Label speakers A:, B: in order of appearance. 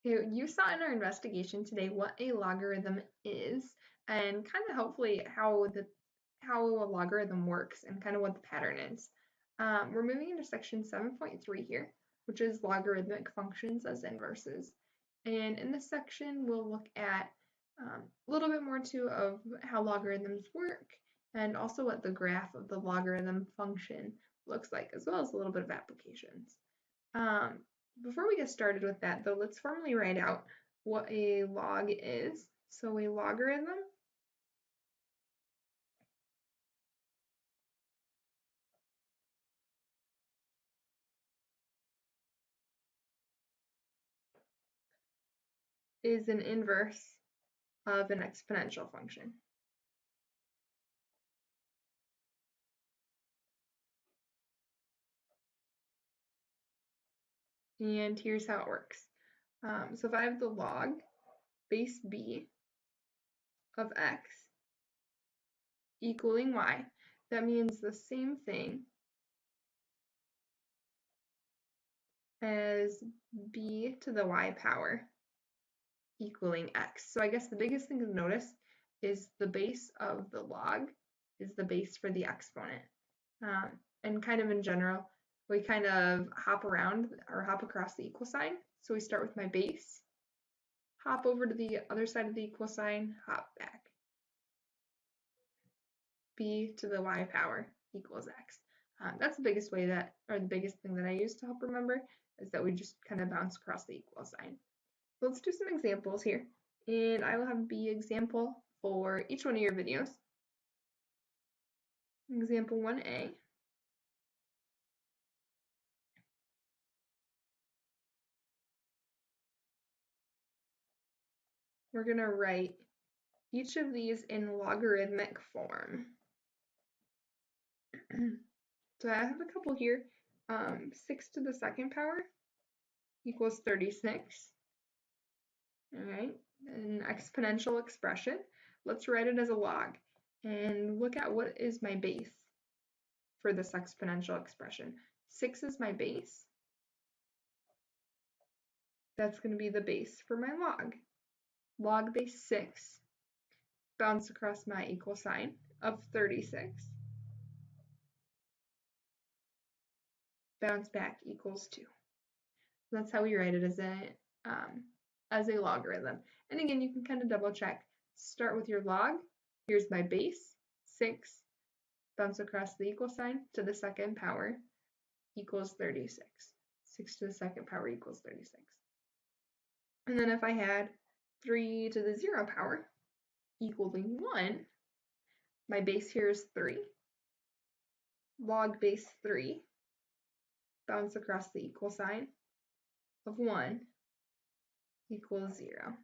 A: You saw in our investigation today what a logarithm is and kind of hopefully how a logarithm works and kind of what the pattern is. We're moving into section 7.3 here, which is logarithmic functions as inverses. And in this section, we'll look at a little bit more too of how logarithms work and also what the graph of the logarithm function looks like, as well as a little bit of applications. Before we get started with that, though, let's formally write out what a log is. So a logarithm is an inverse of an exponential function. And here's how it works. So if I have the log base b of x equaling y, that means the same thing as b to the y power equaling x. So I guess the biggest thing to notice is the base of the log is the base for the exponent. And kind of in general, we kind of hop around or hop across the equal sign. So we start with my base, hop over to the other side of the equal sign, hop back. B to the y power equals x. That's the biggest way that, or the biggest thing that I use to help remember, is that we just kind of bounce across the equal sign. So let's do some examples here, and I will have B example for each one of your videos. Example 1a. We're going to write each of these in logarithmic form. So I have a couple here. 6 to the second power equals 36. All right, an exponential expression. Let's write it as a log and look at what is my base for this exponential expression. 6 is my base. That's going to be the base for my log. Log base 6, bounce across my equal sign of 36. Bounce back equals 2. That's how we write it as a logarithm. And again, you can kind of double check. Start with your log. Here's my base, 6. Bounce across the equal sign to the second power equals 36. 6 to the second power equals 36. And then if I had 3 to the 0 power equaling 1, my base here is 3. Log base 3, bounce across the equal sign of 1 equals 0.